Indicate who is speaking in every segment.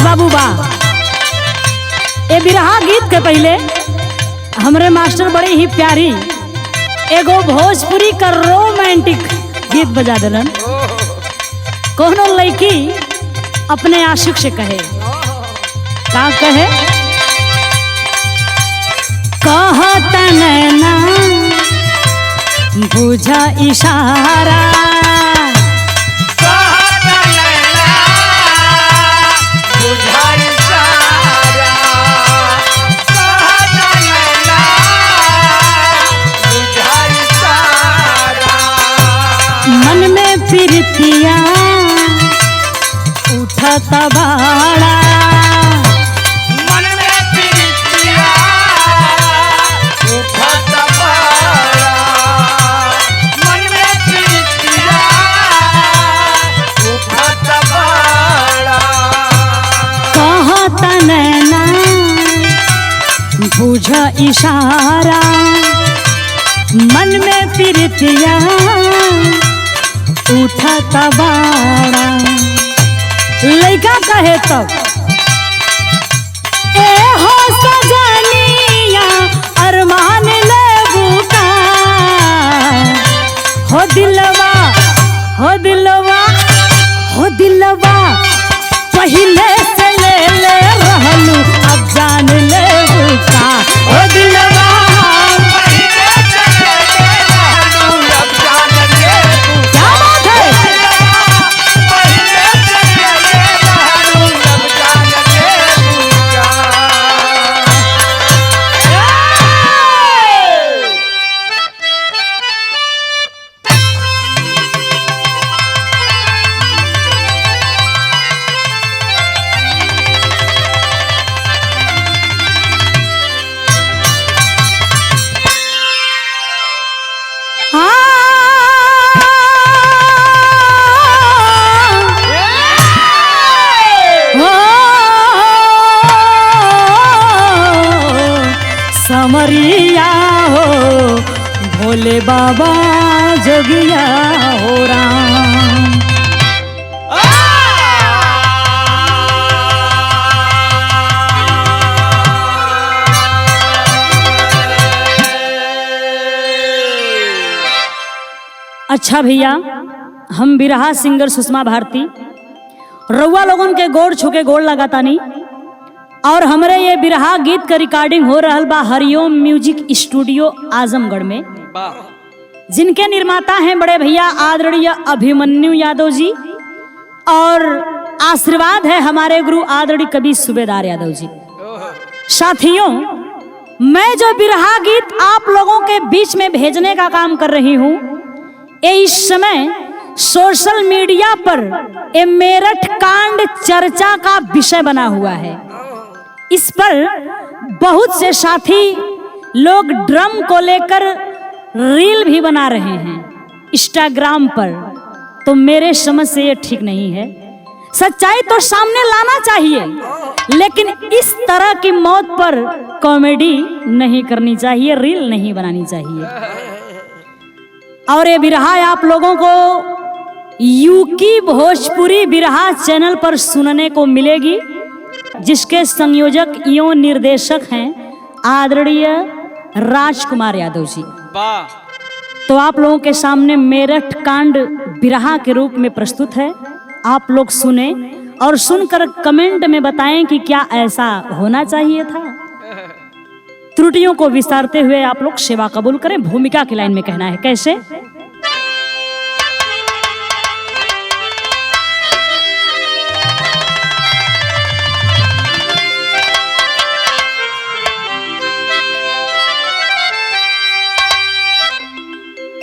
Speaker 1: बाबू बा। ये बिरहा गीत के पहले हमरे मास्टर बड़े ही प्यारी एगो भोजपुरी का रोमांटिक गीत बजा दिलन। कोनो लड़की अपने आशिक से कहे, का कहे? कहत नैना बुझा इशारा, मन में फिरतिया उठत बाड़ा, बुझा इशारा, मन में फिरतिया उठत बाड़ा। लइका कहे तो ए हो सजनिया अरमान लेबू का, हो दिलवा हो दिलवा हो दिलवा पहिले से ले ले रहलू, अब जान लेबू का, हो दिलवा पहिले से ले ले रहलू, अब जान लेबू। क्या बात है? पहिले से ले ले रहलू, अब जान लेबू का। समरिया हो भोले बाबा जोगिया हो राम। अच्छा भैया, हम बिरहा सिंगर सुषमा भारती रउआ लोगन के गोड़ छुके गोड़ लगातानी, और हमरे ये बिरहा गीत का रिकॉर्डिंग हो रहल बा हरिओम म्यूजिक स्टूडियो आजमगढ़ में, जिनके निर्माता हैं बड़े भैया आदरणीय अभिमन्यु यादव जी, और आशीर्वाद है हमारे गुरु आदरणीय कवि सूबेदार यादव जी। साथियों, मैं जो बिरहा गीत आप लोगों के बीच में भेजने का काम कर रही हूँ, ये इस समय सोशल मीडिया पर ये मेरठ कांड चर्चा का विषय बना हुआ है। इस पर बहुत से साथी लोग ड्रम को लेकर रील भी बना रहे हैं इंस्टाग्राम पर, तो मेरे समझ से ये ठीक नहीं है। सच्चाई तो सामने लाना चाहिए, लेकिन इस तरह की मौत पर कॉमेडी नहीं करनी चाहिए, रील नहीं बनानी चाहिए। और ये बिरहा आप लोगों को यूकी भोजपुरी बिरहा चैनल पर सुनने को मिलेगी, जिसके संयोजक एवं निर्देशक हैं आदरणीय राजकुमार यादव जी। तो आप लोगों के सामने मेरठ कांड बिरहा के रूप में प्रस्तुत है। आप लोग सुने और सुनकर कमेंट में बताएं कि क्या ऐसा होना चाहिए था। त्रुटियों को विस्तारते हुए आप लोग सेवा कबूल करें। भूमिका की लाइन में कहना है कैसे?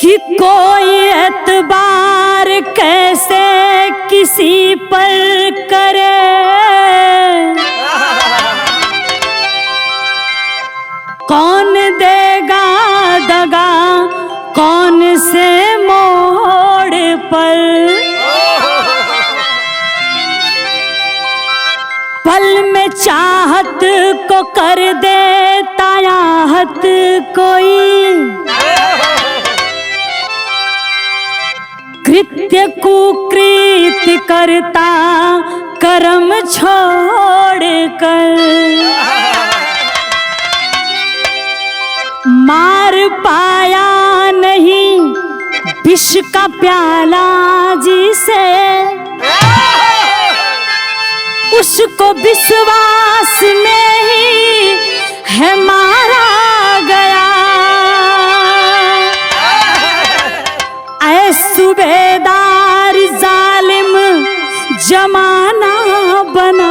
Speaker 1: कि कोई एतबार कैसे किसी पर करे, कौन देगा दगा कौन से मोड़ पर, पल में चाहत को कर देता याहत कोई, कृत्य कुकृत्य करता कर्म छोड़ कर मार पाया नहीं विष का प्याला जिसे उसको विश्वास में ही है मारा गया। ऐ सूबेदार जालिम जमाना बना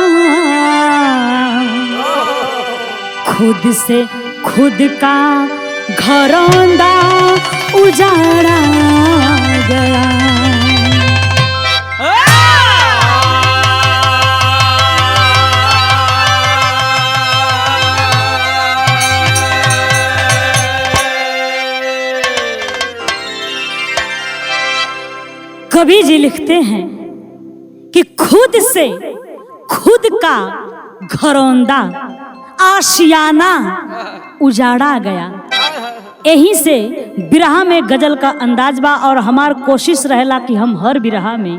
Speaker 1: खुद से खुद का घरौंदा उजाड़ा गया। कवि जी लिखते हैं कि खुद से खुद का घरौंदा आशियाना उजाड़ा गया। यही से बिरहा में गजल का अंदाज बा और हमार कोशिश रहेला कि हम हर बिरहा में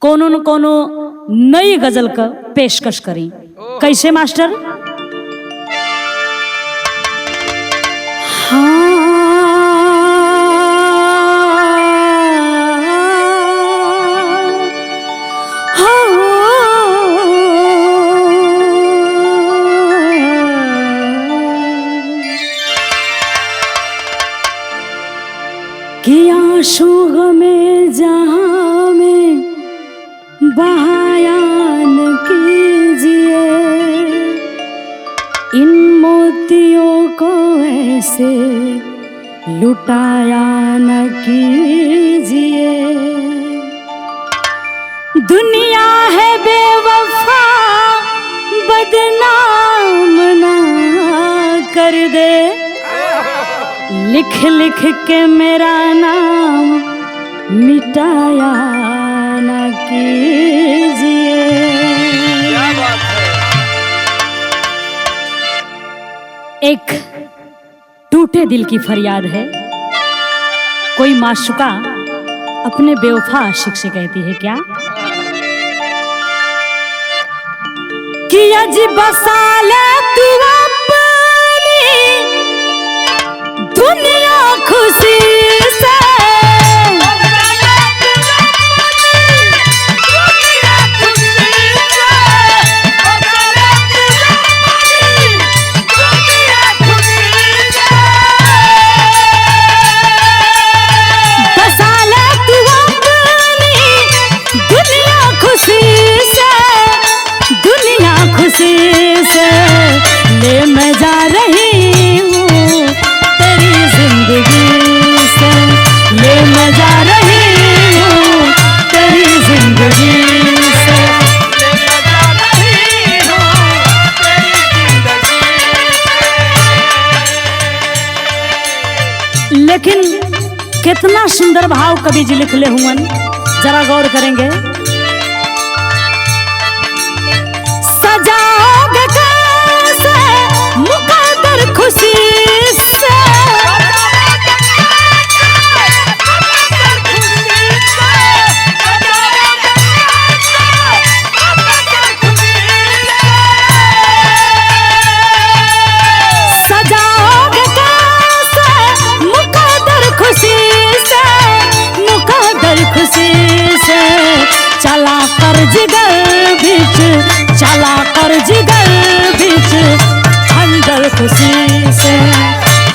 Speaker 1: कोनो न कोनो नई गजल का पेशकश करी। कैसे मास्टर? कि आंसू में जहां में बहायान कीजिए, इन मोतियों को ऐसे लुटाया न कीजिए। दुनिया है बेवफा बदनाम ना कर दे, लिख लिख के मेरा नाम मिटाया न कीजिए।
Speaker 2: क्या बात है।
Speaker 1: एक टूटे दिल की फरियाद है। कोई माशुका अपने बेवफा आशिक से कहती है क्या कि अजी बसा ले तू अपनी दुनिया खुशी से, बसा ले तू अपनी दुनिया खुशी से, दुनिया खुशी से ले मैं जा रही हूँ तेरी जिंदगी से, ले मैं जा रही हूँ तेरी जिंदगी से। लेकिन कितना सुंदर भाव कवि जी लिखले हुए, जरा गौर करेंगे। सजाओगे कैसे मुकद्दर खुशी से, सजाओगे कैसे मुकद्दर खुशी से, मुकद्दर खुशी से। चला कर जिगर बीच, चला कर जिगर बीच अंदर खुशी से,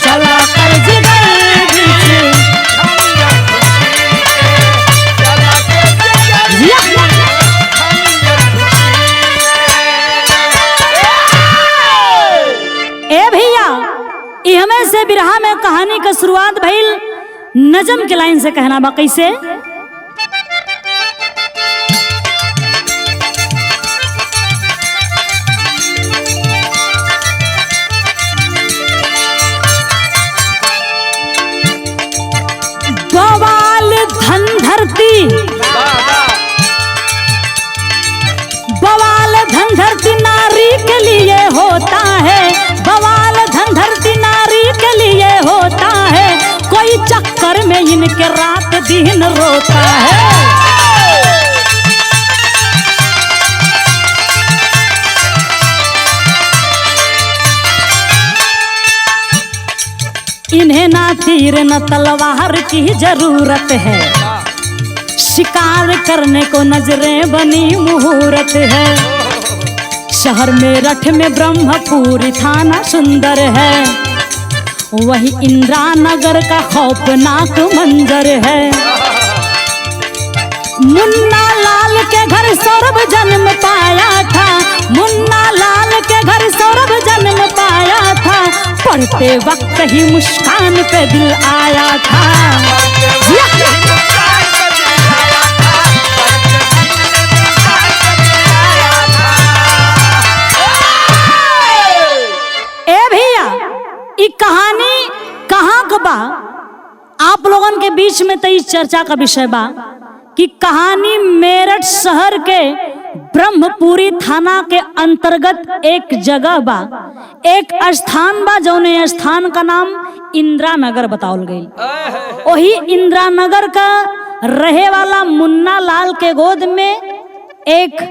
Speaker 1: चला कर जिगर बीच। ए भैया, ये हमें से बिरहा में कहानी का शुरुआत भइल नजम के लाइन से कहना बा। कैसे? बवाल धन धरती, बवाल धन धरती नारी के लिए होता है, बवाल धन धरती नारी के लिए होता है, कोई चक्कर में इनके रात दिन रोता है। इन्हें ना तीर न तलवार की जरूरत है, शिकार करने को नजरें बनी मुहूर्त है। शहर मेरठ में ब्रह्मपुरी थाना सुंदर है, वही इंदिरा नगर का खौफनाक मंजर है। मुन्ना लाल के घर सौरभ जन्म पाया था, मुन्ना लाल के घर सौरभ जन्म पाया था, पढ़ते वक्त ही मुस्कान पे दिल आया था। ए भैया ये कहानी कहाँ का बा? आप लोगन के बीच में तो इस चर्चा का विषय बा कि कहानी मेरठ शहर के ब्रह्मपुरी थाना के अंतर्गत एक जगह बा, एक स्थान बा, जौने स्थान का नाम इंदिरा नगर बतावल गई। वही इंदिरा नगर का रहे वाला मुन्ना लाल के गोद में एक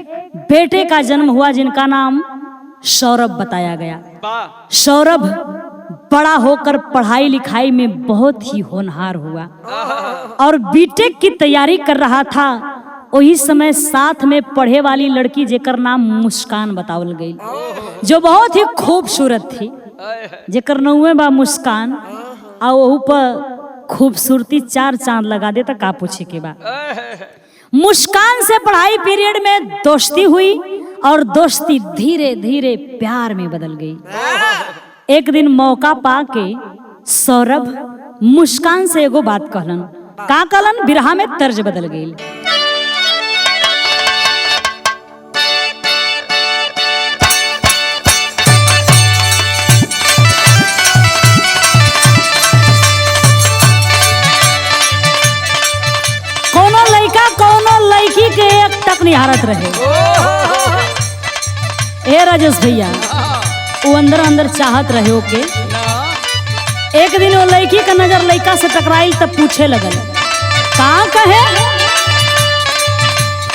Speaker 1: बेटे का जन्म हुआ जिनका नाम सौरभ बताया गया। सौरभ बड़ा होकर पढ़ाई लिखाई में बहुत ही होनहार हुआ और बीटेक की तैयारी कर रहा था। वही समय साथ में पढ़े वाली लड़की जेकर नाम मुस्कान बतावल गई, जो बहुत ही खूबसूरत थी, जेकर नौवे बा मुस्कान, और वहू पर खूबसूरती चार चांद लगा दे तो का पूछे के बा। मुस्कान से पढ़ाई पीरियड में दोस्ती हुई और दोस्ती धीरे धीरे प्यार में बदल गई। एक दिन मौका पाके सौरभ मुस्कान से एगो बात कहलन। का कहलन? बिरहा में तर्ज बदल गई। कोनो लड़का कोनो लड़की के एक तक निहारत रहे। ए राजेश भैया, वो अंदर अंदर चाहत रहे ओके। एक दिन वो लड़की का नजर लड़का से टकराई तब पूछे लगल, का कहे?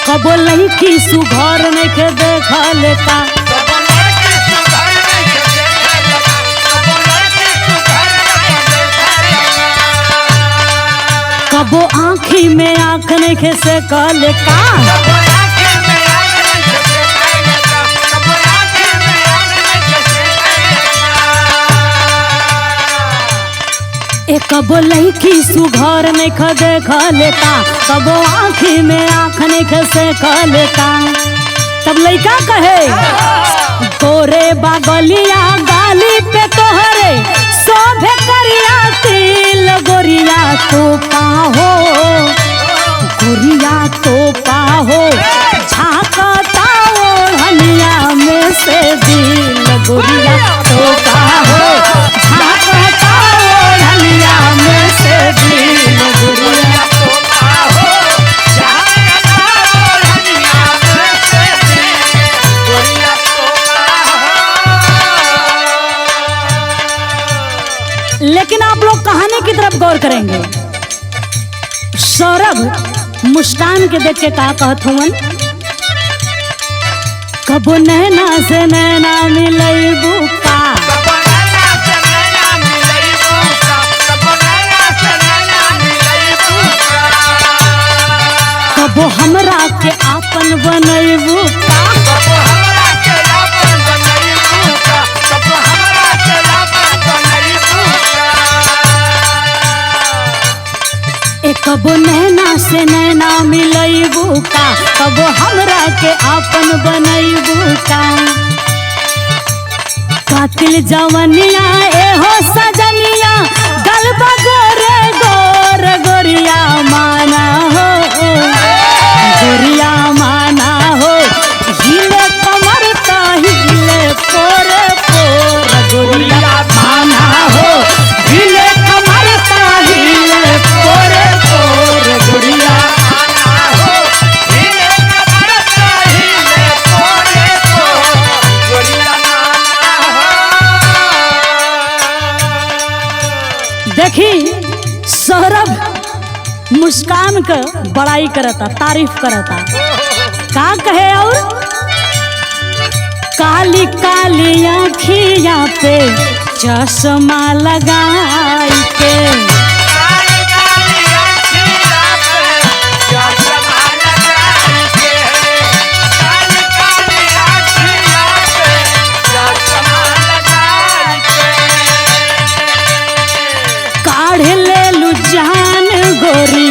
Speaker 1: कबो लड़की सुघर नहीं के देखा लेता, कबो आँखी में आँख नहीं के से कहले का, कबो लड़की सुघर नहीं ख देखा लेता, कबो आँखी में आँख नहीं ख से ख लेता। तब लड़का कहे, गोरे बागलिया गाली पे तोहरे शोभे करिया तिल, गोरिया तो पाहो, गोरिया तो पाहो, झांकता ओढ़निया में से दिल, गोरिया तो पाहो, झांकता ओढ़निया में से दिल, गोरिया तो पाहो, झांकता ओढ़निया में से दिल, गोरिया तो पाहो। लेकिन आप लोग कहानी की तरफ गौर करेंगे। सौरभ मुस्कान के देख के कहा कहत हुवन, कबो नैना से नैना मिलैबू का, कबो हमरा के आपन बनैबू का, कबो नैना से नैना मिलैबू का, कबो हमरा के आपन बनैबू का। कातिल जवनिया एहो सजनिया, गलबा गोरे गोर, गोरिया माना हो, गोरिया माना हो, हिले कमर का हिले पोरे पोर, गोरिया माना हो, हिले कमर का हिले पोरे पोर, गोरिया माना हो, हिले कमर का हिले पोरे पोर, गोरिया माना हो। देखी सौरभ मुस्कान का बड़ाई करता, तारीफ करता। का कहे? और काली काली आँखिया पे चश्मा लगाई के काढ़ ले लू जान गोरी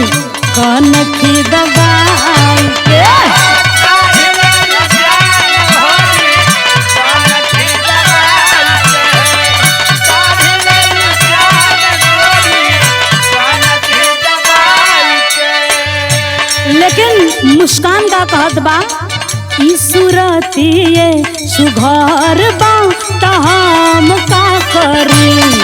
Speaker 1: कनखी दबाई के लेकिन मुस्कान का कहत बा ई सूरतिए सुघर बा त हम का करी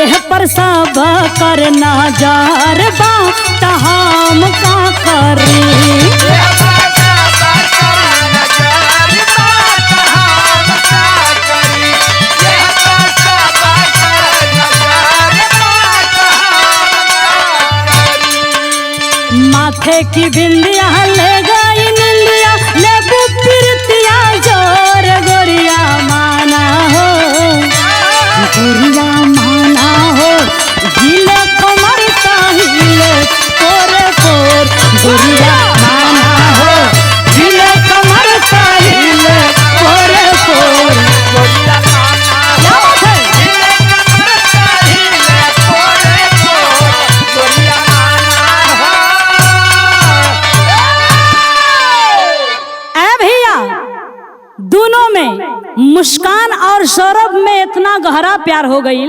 Speaker 1: एह पर सब कर नजर बा त हम का करी माथे की बिंदिया ले गई निंदिया ले बुपिरतिया जोर गोरिया माना हो गोरिया माना हो हिले कमर ताहिले कोरे कोर गोरिया माना हो हिले कमर ताहिले कोरे कोर गोरिया माना हो हिले कमर ताहिले कोरे कोर गोरिया दोनों में मुस्कान और सौरभ में इतना गहरा प्यार हो गई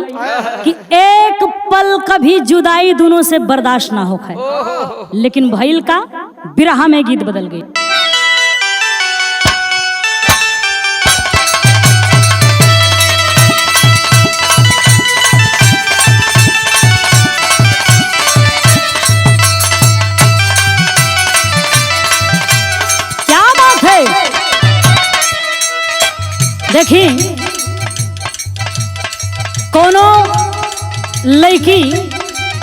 Speaker 1: कि एक पल कभी जुदाई दोनों से बर्दाश्त ना हो खाए। लेकिन भइल का बिरहा में गीत बदल गई। क्या बात है देखी कोनो लड़की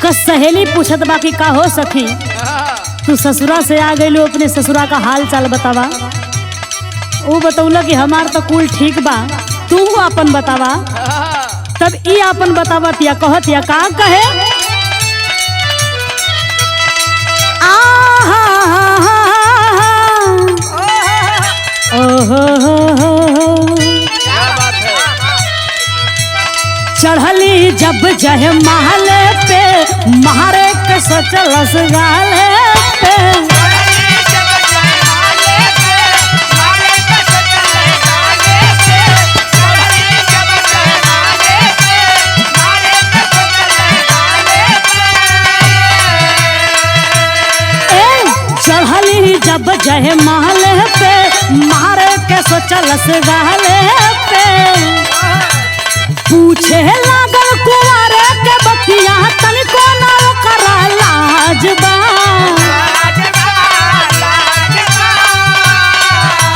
Speaker 1: का सहेली पूछत बाकी का हो सखी तू ससुरा से आ गई अपने ससुरा का हाल चाल बतावा। वो बतौला कि हमार तो कुल ठीक बा तू अपन बतावा। तब ई अपन बतावत या कहत या का कहे चढ़ली जब जह महले पे मारे के सचलस गाले पे चढ़ली जब जह महले पे मारे के सचलस गाले पे पूछे लागल कुंवारे के बतिया तनिको ना करा लाजबा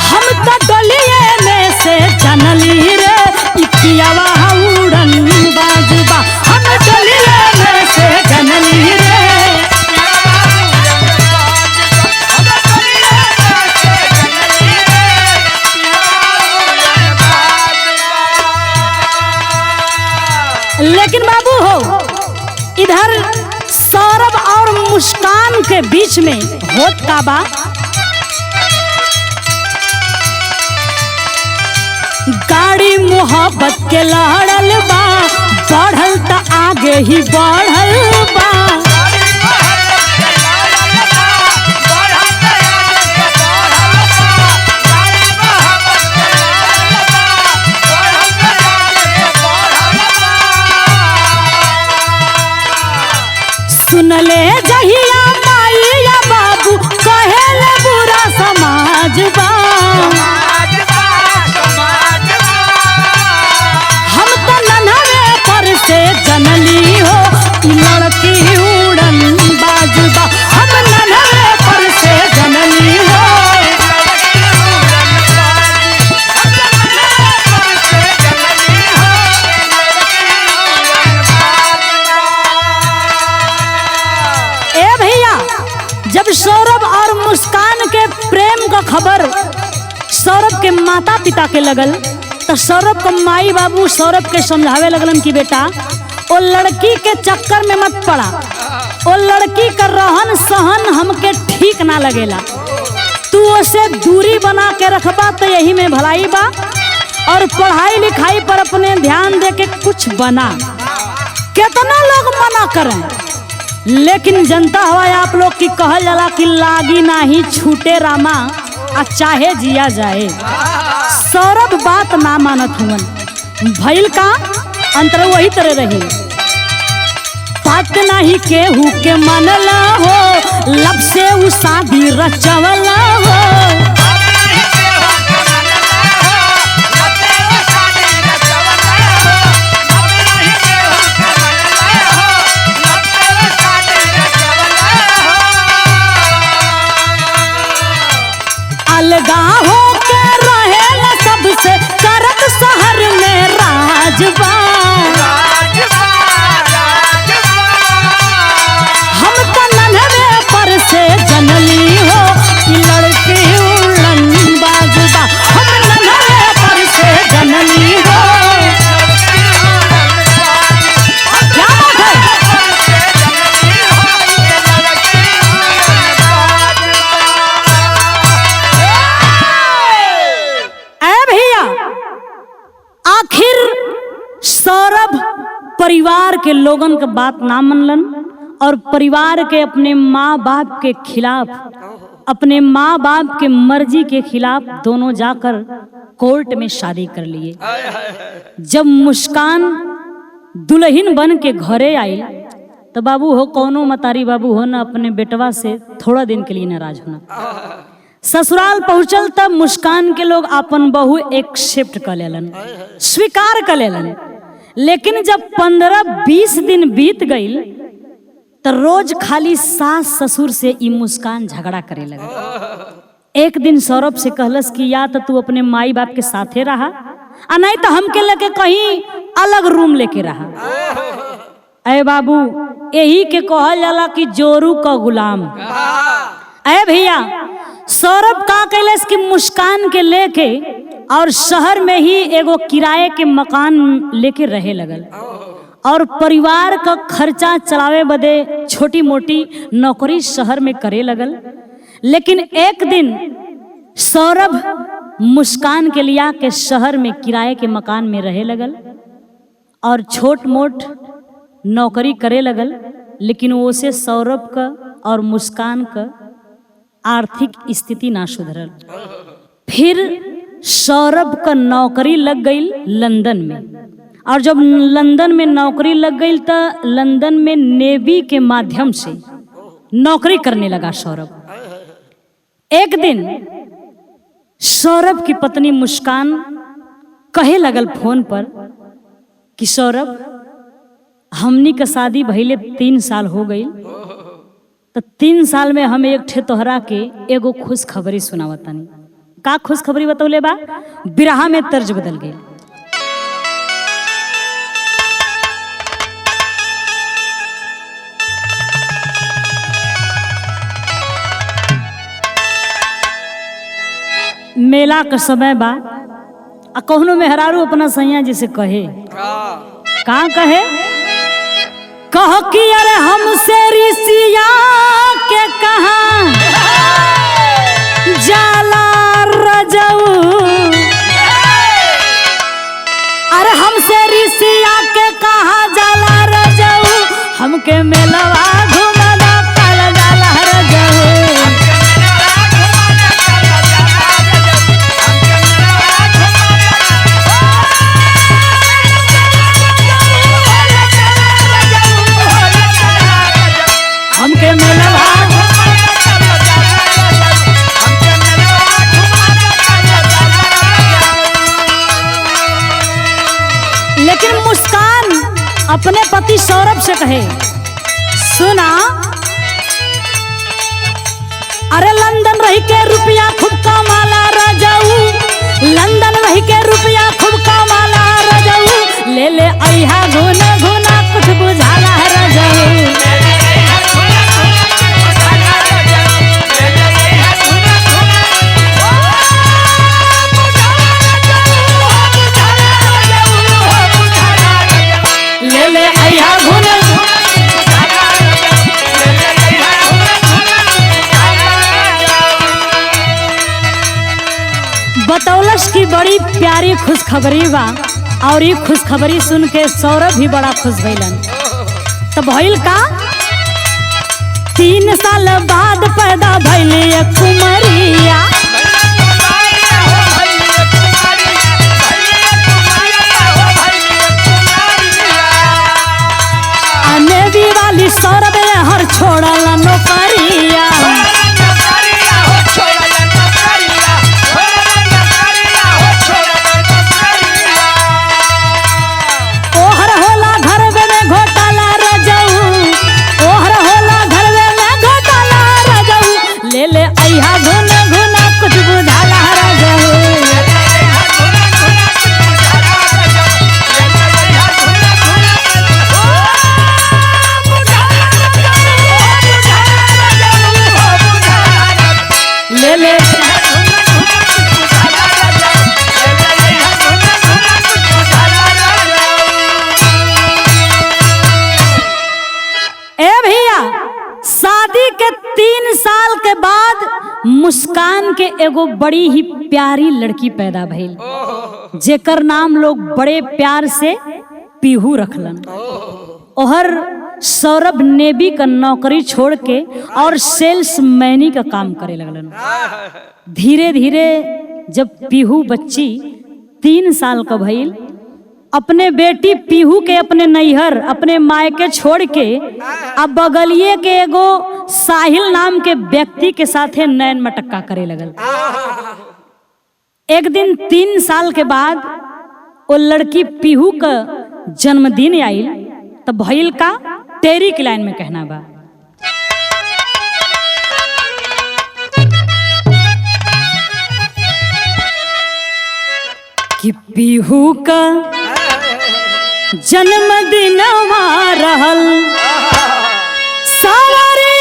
Speaker 1: हम तो डलिए में से जनली रे इतियावा उड़न बाजबा हम डलिए में से जनली रे लेकिन बाबू हो इधर सौरभ और मुस्कान के बीच में होत का बा गाड़ी मोहब्बत के लड़ल बा बढ़ल त आगे ही बढ़ल बा सुनले जहिया माई या बाबू कहेले बुरा समाज बा हम तो नन्हवे पर से जनली हो लड़की उड़न बाजबा हम नन्हवे पर से जनली हो सौरभ के माता पिता के लगल तो सौरभ को माई बाबू सौरभ के समझावे लगलन कि बेटा वो लड़की के चक्कर में मत पड़ा, वो लड़की का रहन सहन हमके ठीक ना लगेला, तू उसे दूरी बना के रखबा तो यही में भलाई बा, और पढ़ाई लिखाई पर अपने ध्यान दे के कुछ बना। कितना लोग मना करें, लेकिन जनता हवा आप लोग की कहल जाला कि लागी नाही छूटे रामा आ चाहे जिया जाए। सौरभ बात ना मानत हुवन, भइल का अंतर वही तरह रही, बात नाही केहू के मनला हो, लब से उ शादी रचवला हो। अलगा हो के रहेला सबसे करत शहर में राजबा, हम तो नन्हे पर से जनली हो कि लड़की उड़न बाजबा, हम नन्हे पर से जनली हो। क्या बात है? आखिर सौरभ परिवार के लोगन के बात ना मनलन और परिवार के अपने माँ बाप के खिलाफ, अपने माँ बाप के मर्जी के खिलाफ दोनों जाकर कोर्ट में शादी कर लिए। जब मुस्कान दुल्हन बन के घरे आई तो बाबू हो कौनो मतारी बाबू हो ना अपने बेटवा से थोड़ा दिन के लिए नाराज होना। ससुराल पहुंचल तब मुस्कान के लोग अपन बहू एक्सेप्ट कर लेलन, स्वीकार कर लेलन, लेकिन जब 15-20 दिन बीत गई तो रोज खाली सास ससुर से ई मुस्कान झगड़ा करे लगे। एक दिन सौरभ से कहलस कि या तो तू अपने माई बाप के साथे रहा आ नहीं तो हमके लेके कहीं अलग रूम लेके रहा। अरे बाबू यही के कहल जाला कि जोरू का गुलाम। अरे भैया सौरभ का कैलस कि मुस्कान के लेके और शहर में ही एगो किराए के मकान लेके रहे लगल और परिवार का खर्चा चलावे बदे छोटी मोटी नौकरी शहर में करे लगल। लेकिन एक दिन सौरभ मुस्कान के लिया के शहर में किराए के मकान में रहे लगल और छोट मोट नौकरी करे लगल, लेकिन वो से सौरभ का और मुस्कान का आर्थिक स्थिति ना सुधरल। फिर सौरभ का नौकरी लग गई लंदन में और जब लंदन में नौकरी लग गई तो लंदन में नेवी के माध्यम से नौकरी करने लगा सौरभ। एक दिन सौरभ की पत्नी मुस्कान कहे लगल फोन पर कि सौरभ हमनी का शादी भइले 3 साल हो गई, तो 3 साल में हम एक ठे तोहरा के एगो खुश खबरी सुनावतानी। का खुश खबरी बतौले बा? बिरहा में तर्ज बदल गई। मेला का समय बा आ कहनो मेहरारू अपना सैया जी से कहे का कहे कह कि अरे हमसे ऋषिया के कहा जाला रजऊ, अरे हमसे ऋषिया के कहा जाला रजऊ, हमके मेलवा घुमदा कल जाला रजऊ। हमके मेलवा लेकिन मुस्कान अपने पति सौरभ से कहे सुना, अरे लंदन रही के रुपया खूब कमाला रजऊ, लंदन रही के रुपया खूब कमाला रजऊ, ले ले अइहा घुना घुना कुछ बुझाला रजऊ। प्यारी खुशखबरी बा और ये खुशखबरी सुन के सौरभ भी बड़ा खुश भइलन। तो भइल का 3 साल बाद पैदा भइली एक कुमरिया। नेवी वाली सौरभ हर छोड़ला नौकरिया। ओहर होला घर में घोटाला रजऊ, ओहर होला घर में घोटाला रजऊ। ले ले अइहा घुन घुना कुछ बुझाला रजऊ। ले ले ए भैया, शादी के 3 साल के बाद मुस्कान के एगो बड़ी ही प्यारी लड़की पैदा भइल, जेकर नाम लोग बड़े प्यार से पीहू रखलन। ओहर सौरभ नेवी का नौकरी छोड़ के और सेल्समैनी का काम करे लगलन। धीरे धीरे जब पीहू बच्ची 3 साल का भइल, अपने बेटी पीहू के अपने नैहर अपने मायके छोड़ के अब बगलिए के एगो साहिल नाम के व्यक्ति के साथे नैन मटक्का करे लगल। एक दिन 3 साल के बाद वो लड़की पीहू का जन्मदिन आइल। तो भइल का तेरी की लाइन में कहना बा कि पीहू का जन्मदिन रहल सवारी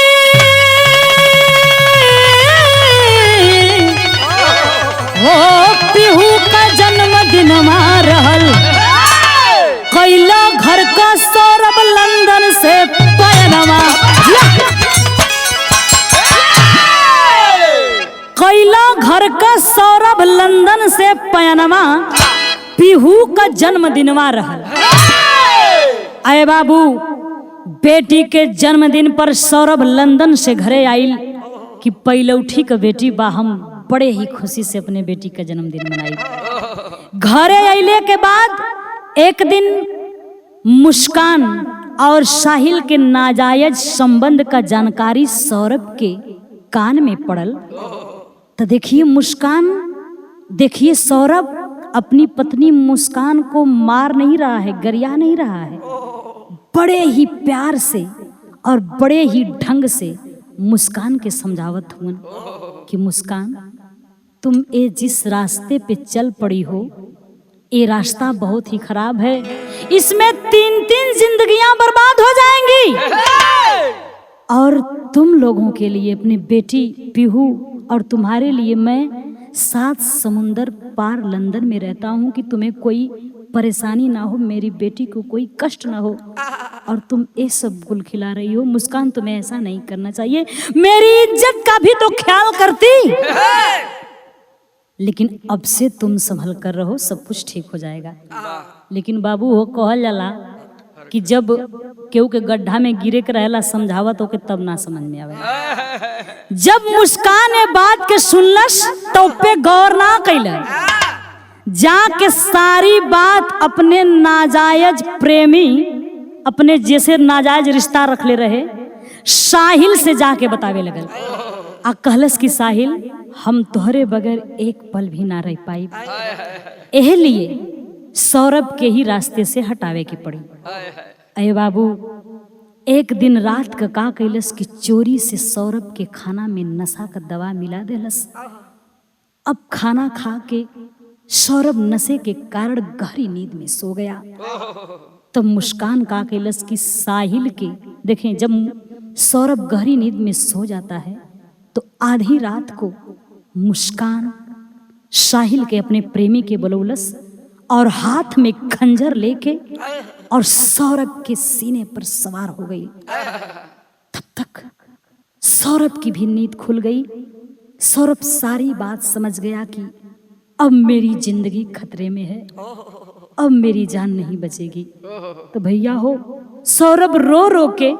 Speaker 1: हो। पीहू का जन्मदिन रहल कैला घर का सौरभ लंदन से पयनमा। कैला घर का सौरभ लंदन से पयनमा, पीहू का जन्मदिनवा रहल। अरे बाबू, बेटी के जन्मदिन पर सौरभ लंदन से घरे आइल कि पैलौठी का बेटी बा, हम बड़े ही खुशी से अपने बेटी का जन्मदिन मनाई। घरे आइले के बाद एक दिन मुस्कान और साहिल के नाजायज संबंध का जानकारी सौरभ के कान में पड़ल। तो देखिए मुस्कान, देखिए सौरभ अपनी पत्नी मुस्कान को मार नहीं रहा है, गरिया नहीं रहा है, बड़े ही प्यार से और बड़े ही ढंग से मुस्कान के समझावत हुआ कि मुस्कान, तुम ये जिस रास्ते पे चल पड़ी हो, ये रास्ता बहुत ही खराब है, इसमें 3-3 जिंदगियां बर्बाद हो जाएंगी। और तुम लोगों के लिए, अपनी बेटी पीहू और तुम्हारे लिए मैं 7 समुंदर पार लंदन में रहता हूँ कि तुम्हें कोई परेशानी ना हो, मेरी बेटी को कोई कष्ट ना हो, और तुम ये सब गुल खिला रही हो। मुस्कान, तुम्हें ऐसा नहीं करना चाहिए, मेरी इज्जत का भी तो ख्याल करती। लेकिन अब से तुम संभल कर रहो, सब कुछ ठीक हो जाएगा। लेकिन बाबू हो कहल जाला कि जब केहू के गड्ढा में गिरे के रहेला समझावत होके तब ना समझ में आवे। जब मुस्कान ये बात के सुनलस तो पे गौर ना कैलन, जाके सारी बात अपने नाजायज प्रेमी, अपने जैसे नाजायज रिश्ता रखले रहे साहिल से जाके बतावे लगल। आ कहलस कि साहिल, हम तोहरे बगैर एक पल भी ना रह पाई, एह लिए सौरभ के ही रास्ते से हटावे की पड़ी। अरे बाबू, एक दिन रात का कैलस कि चोरी से सौरभ के खाना में नशा का दवा मिला देलस। अब खाना खा के सौरभ नशे के कारण गहरी नींद में सो गया। तब मुस्कान का कैलस कि साहिल के, देखें जब सौरभ गहरी नींद में सो जाता है तो आधी रात को मुस्कान साहिल के अपने प्रेमी के बुलौलस और हाथ में खंजर लेके और सौरभ के सीने पर सवार हो गई। तब तक सौरभ की भी नींद खुल गई। सौरभ सारी बात समझ गया कि अब मेरी जिंदगी खतरे में है, अब मेरी जान नहीं बचेगी। तो भैया हो, सौरभ रो रो के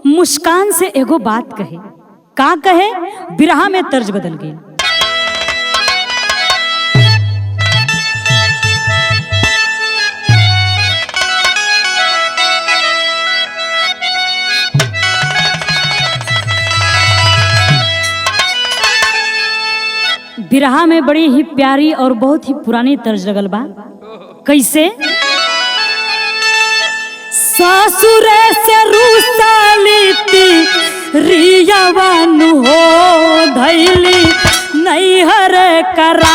Speaker 1: मुस्कान से एगो बात कहे। का कहे? बिरहा में तर्ज बदल गई। बिरहा में बड़ी ही प्यारी और बहुत ही पुरानी तर्ज लगल बा। कैसे? सासुरे से रूसालीती रियावानु हो धैली नैहर करा।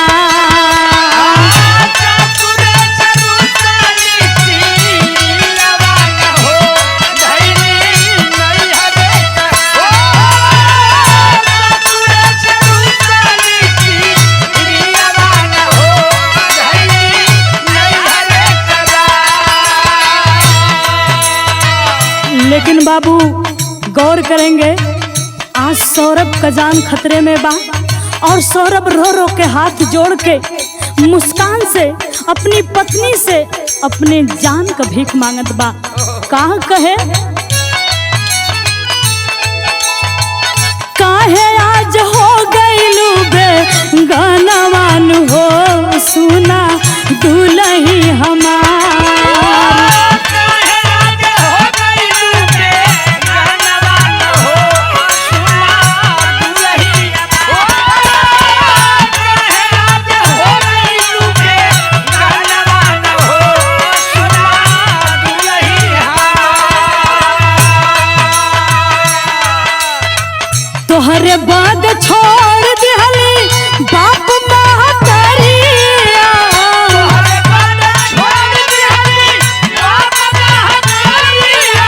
Speaker 1: लेकिन बाबू गौर करेंगे, आज सौरभ का जान खतरे में बा और सौरभ रो रो के हाथ जोड़ के मुस्कान से अपनी पत्नी से अपने जान का भीख मांगत बा। कहा कहे? काहे आज हो गईलू बे गानावान हो सुना दुलही हमार। तोहरे बाद छोड़ दिहली बाप महतरिया। तोहरे बाद छोड़ दिहली बाप महतरिया।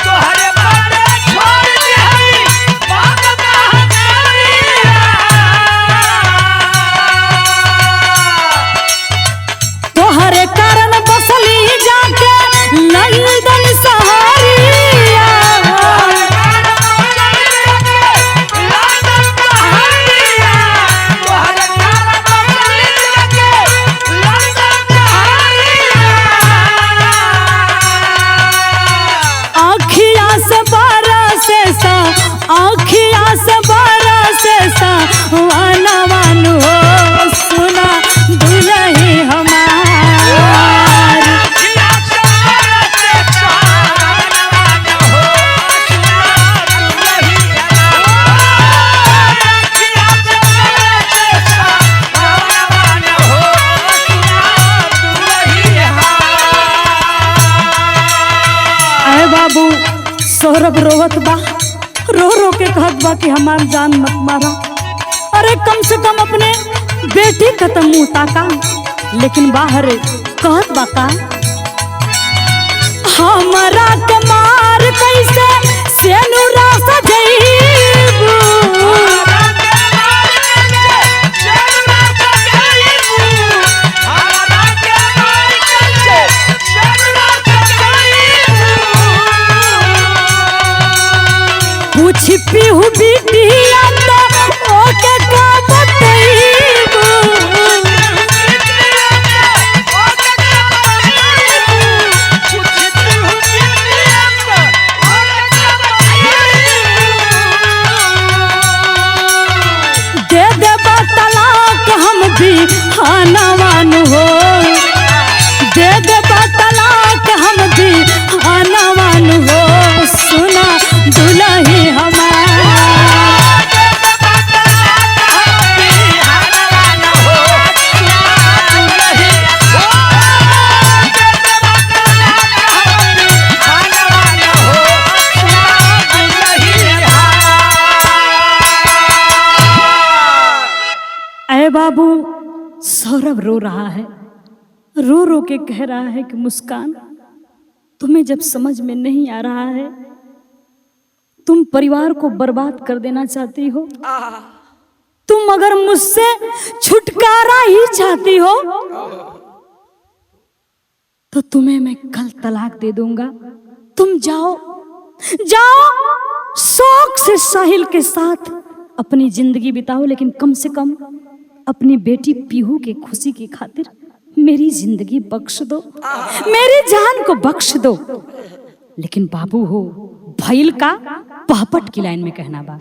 Speaker 1: तोहरे बाद छोड़ दिहली बाप महतरिया। तोहरे कारण बसली जाके लंदन सहारिया। आँखिया से बरसे सा वाना वानु हो सुना दुलही हमार। अरे बाबू, सौरभ रोवत बा, रो रो के कहत बा कि हमार जान मत मारा। अरे कम से कम अपने बेटी का तो मुंह ताका। लेकिन बाहर कहत बा का? हमारा के मार कैसे सेनुरा सजैबू। छिपी हूँ बिटिया तो ओके का बतैबू। दे देबा तलाक हम भी हानावान हो। दे देबा तलाक हम भी हानावान हो सुना दुलही हमार। अरे बाबू, सौरभ रो रहा है, रो रो के कह रहा है कि मुस्कान, तुम्हें जब समझ में नहीं आ रहा है, तुम परिवार को बर्बाद कर देना चाहती हो, तुम अगर मुझसे छुटकारा ही चाहती हो तो तुम्हें मैं कल तलाक दे दूंगा। तुम जाओ जाओ, शौक से साहिल के साथ अपनी जिंदगी बिताओ, लेकिन कम से कम अपनी बेटी पीहू के खुशी की खातिर मेरी जिंदगी बख्श दो, मेरी जान को बख्श दो। लेकिन बाबू हो भइल का पापट की लाइन में कहना बा।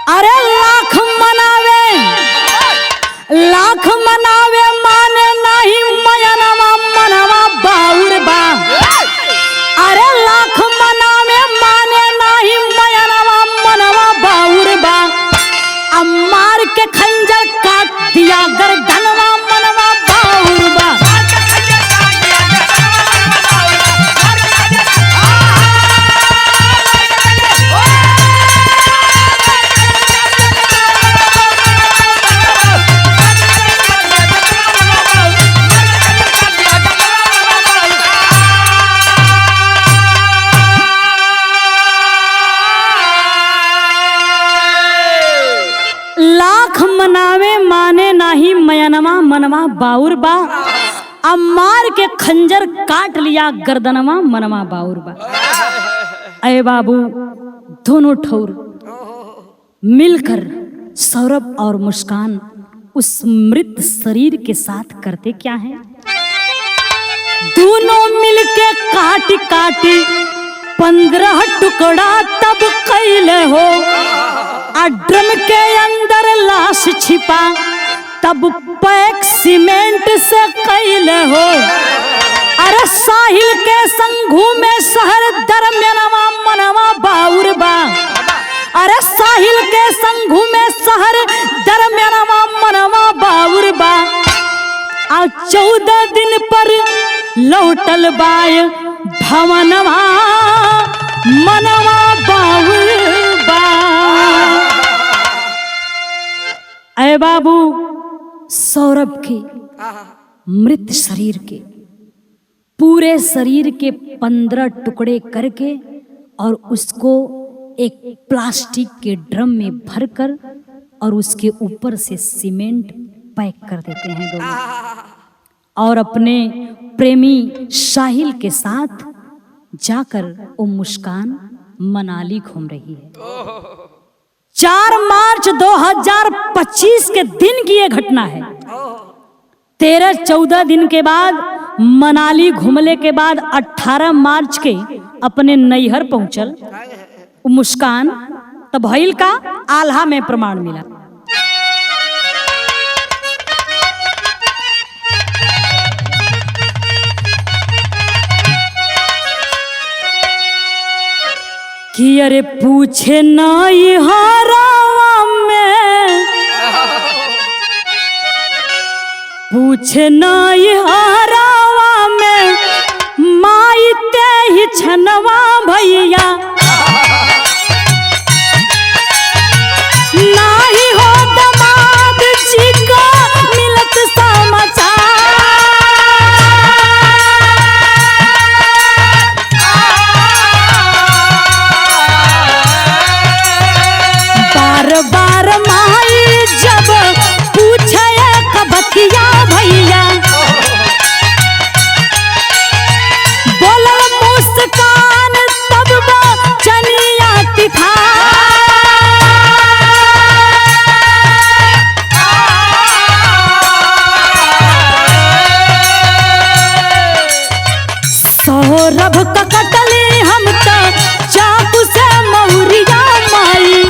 Speaker 1: अरे लाख मनावे माने नहीं मयनवा मनवा बाउर बा। अरे लाख मनावे माने नहीं मयनवा मनवा बाउर बा। अब मार के खंजर काट दिया गर्दनवा मनवा बाउर बा। लाख मनावे माने नाही मयनवा मनवा बाउर बा। अब मार के खंजर काट लिया गर्दनवा मनवा बाउर बा। अरे बाबू दोनों ठौर मिलकर सौरभ और मुस्कान उस मृत शरीर के साथ करते क्या हैं? दोनों मिलके काटी काटी 15 टुकड़ा तब कैले हो। ड्रम के अंदर लाश छिपा तब पैक सीमेंट से कैले हो। अरे साहिल के संघू में शहर दरम्यानवा मनवा बाउर बा। अरे साहिल के संघू में शहर दरम्यानवा मनवा बाउर बा। 14 दिन पर लौटल बाय भवनवा मनवा बाउर बा। अरे बाबू सौरभ के मृत शरीर के पूरे शरीर के 15 टुकड़े करके और उसको एक प्लास्टिक के ड्रम में भरकर और उसके ऊपर से सीमेंट पैक कर देते हैं दोनों। और अपने प्रेमी साहिल के साथ जाकर वो मुस्कान मनाली घूम रही है। 4 मार्च 2025 के दिन की ये घटना है। 13-14 दिन के बाद मनाली घूमने के बाद 18 मार्च के अपने नैहर पहुंचल मुस्कान। तब भइल का आल्हा में प्रमाण मिला। कि अरे पूछे नहीं हरावा में, पूछे नहीं हरावा में माई ते ही छनवा भैया। नाही हो दमाद जी का मिलत समाचार। बार माई जब पूछे कबतिया भैया, बोला मुस्कान तब चनिया तिखा। सौरभ का कटली हम तो चाकू से मौरिया माई।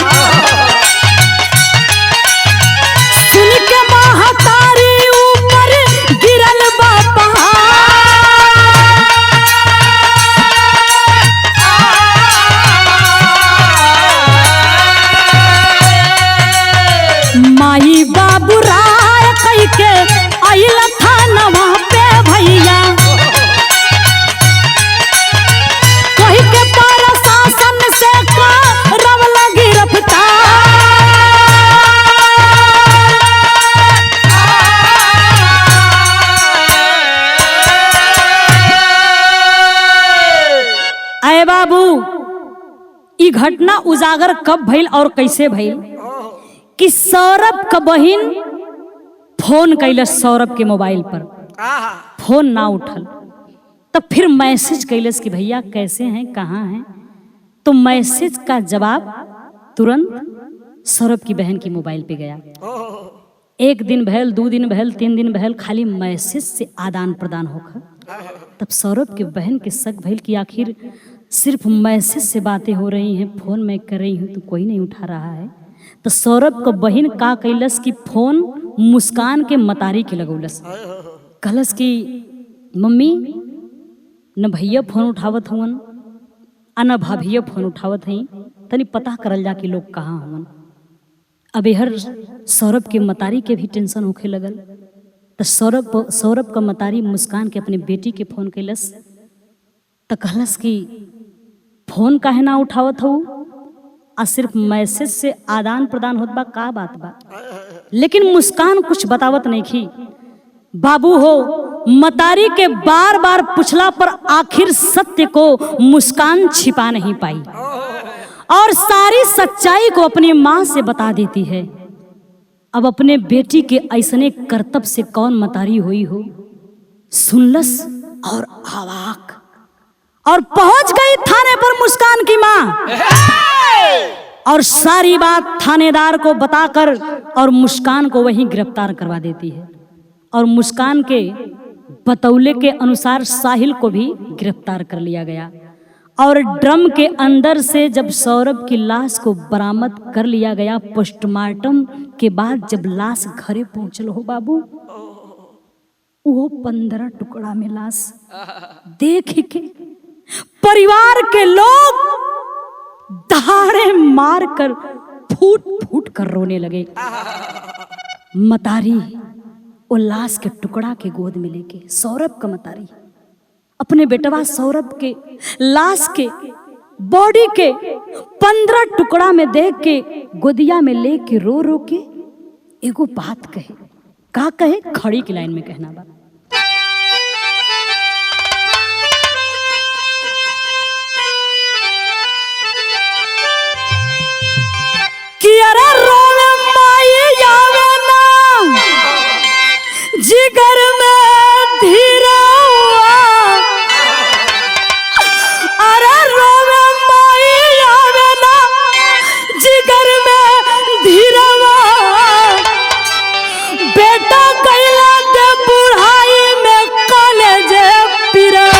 Speaker 1: सुन के महातारी ऊपर गिरल बा पहाड़। माई बाबू राय कह के आइल थानवा पे भैया। कह के प्रशासन से करब लगी गिरफ्तार। अरे बाबू ई घटना उजागर कब भइल और कैसे भइल कि सौरभ का बहिन फोन कैलस सौरभ के मोबाइल पर, फोन ना उठल। तब फिर मैसेज कैलस कि भैया कैसे हैं, कहाँ हैं। तो मैसेज का जवाब तुरंत सौरभ की बहन की मोबाइल पे गया। एक दिन भैल, 2 दिन भैल, 3 दिन भैल, खाली मैसेज से आदान प्रदान होकर तब सौरभ के बहन के शक भैल कि आखिर सिर्फ मैसेज से बातें हो रही हैं, फोन मैं कर रही हूँ तो कोई नहीं उठा रहा है। तो सौरभ को बहन का कैलस कि फोन मुस्कान के मतारी के लगौलस। कहलस कि मम्मी न भैया फोन उठावत हुवन आ न भाभीया फोन उठावत हई, तनी पता करल जा कि लोग कहाँ हुवन। अब हर सौरभ के मतारी के भी टेंशन होखे लगल। तो सौरभ का मतारी मुस्कान के अपने बेटी के फोन कैलस। तो कहलस कि फोन काहे ना उठावत हो, आ सिर्फ मैसेज से आदान प्रदान होत बा, का बात बा। लेकिन मुस्कान कुछ बतावत नहीं थी। बाबू हो, मतारी के बार बार पूछला पर आखिर सत्य को मुस्कान छिपा नहीं पाई और सारी सच्चाई को अपनी माँ से बता देती है। अब अपने बेटी के ऐसने करतब से कौन मतारी हुई हो, सुनलस और अवाक और पहुंच गई थाने पर मुस्कान की माँ और सारी बात थानेदार को बताकर और मुस्कान को वहीं गिरफ्तार करवा देती है। और मुस्कान के बतौले के अनुसार साहिल को भी गिरफ्तार कर लिया गया। और ड्रम के अंदर से जब सौरभ की लाश को बरामद कर लिया गया, पोस्टमार्टम के बाद जब लाश घरे पहुंचल हो बाबू, वो 15 टुकड़ा में लाश देख के परिवार के लोग दहाड़े मार कर फूट फूट कर रोने लगे। मतारी वो लाश के टुकड़ा के गोद में लेके, सौरभ का मतारी अपने बेटवा सौरभ के लाश के बॉडी के 15 टुकड़ा में देख के गोदिया में लेके रो रो के एगो बात कहे। का कहे, खड़ी की लाइन में कहना बात। कि अरे रोवे माई आवे ना जिगर में धीरा, अरे रोवे माई आवे ना जिगर में धीरवा, बेटा कैला दे बुढ़ाई में कॉलेज पिरवा।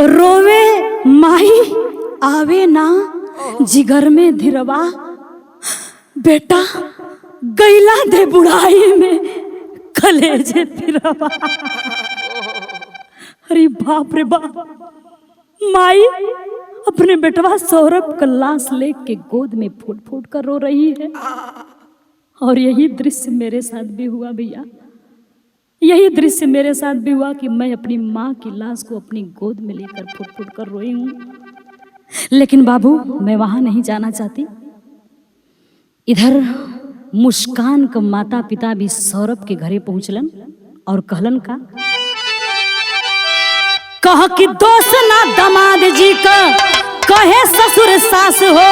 Speaker 1: रोवे माई आवे ना जिगर में धीरवा, बेटा गैला दे बुढ़ाई में कलेजे फिरवा। अरे बाप रे बाप, माई अपने बेटवा सौरभ का लाश लेके गोद में फूट फूट कर रो रही है। और यही दृश्य मेरे साथ भी हुआ भैया, यही दृश्य मेरे साथ भी हुआ कि मैं अपनी माँ की लाश को अपनी गोद में लेकर फुट फुट कर रोई हूँ। लेकिन बाबू मैं वहां नहीं जाना चाहती। इधर मुस्कान का माता पिता भी सौरभ के घरे पहुंचलन और कहलन का, कह कि दोस्त ना दामाद जी का कहे ससुर सास हो,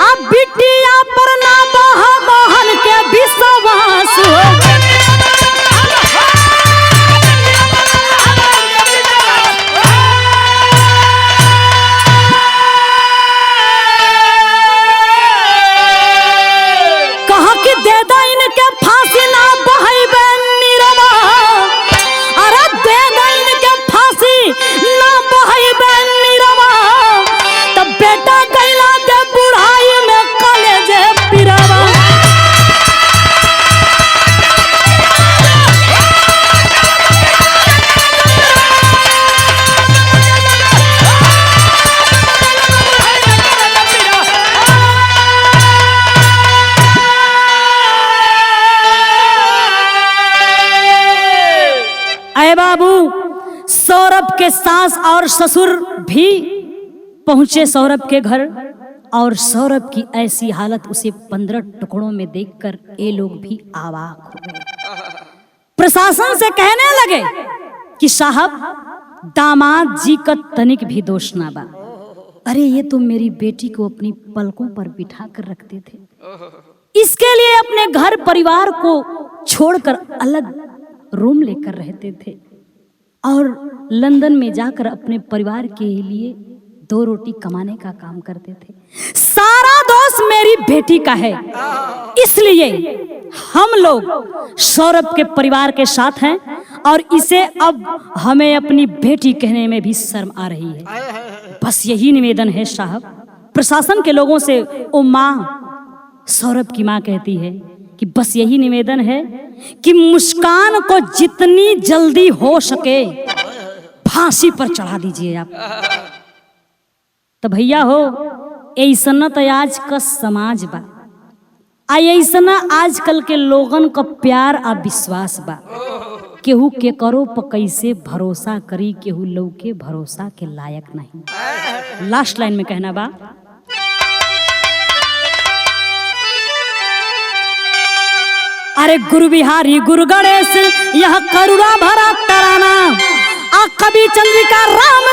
Speaker 1: अब बिटिया पर ना बहन के विश्वास हो। बाबू सौरभ के सास और ससुर भी पहुंचे सौरभ के घर और सौरभ की ऐसी हालत उसे 15 टुकड़ों में देखकर ये लोग भी अवाक हो गए। प्रशासन से कहने लगे कि साहब दामाद जी का तनिक भी दोष ना बा। अरे ये तो मेरी बेटी को अपनी पलकों पर बिठा कर रखते थे, इसके लिए अपने घर परिवार को छोड़कर अलग रूम लेकर रहते थे और लंदन में जाकर अपने परिवार के लिए 2 रोटी कमाने का काम करते थे। सारा दोष मेरी बेटी का है, इसलिए हम लोग सौरभ के परिवार के साथ हैं और इसे अब हमें अपनी बेटी कहने में भी शर्म आ रही है। बस यही निवेदन है साहब। प्रशासन के लोगों से ओ माँ, सौरभ की माँ कहती है कि बस यही निवेदन है कि मुस्कान को जितनी जल्दी हो सके फांसी पर चढ़ा दीजिए आप। तो भैया हो ऐसा तो आज का समाज बा, ऐसा आजकल के लोगन का प्यार आ विश्वास बा। केहू के करो पर कैसे भरोसा करी, केहू लोग के भरोसा के लायक नहीं। लास्ट लाइन में कहना बा, अरे गुरु बिहारी गुरु गणेश यह करुणा भरा तराना, आ कवि चंद्रिका राम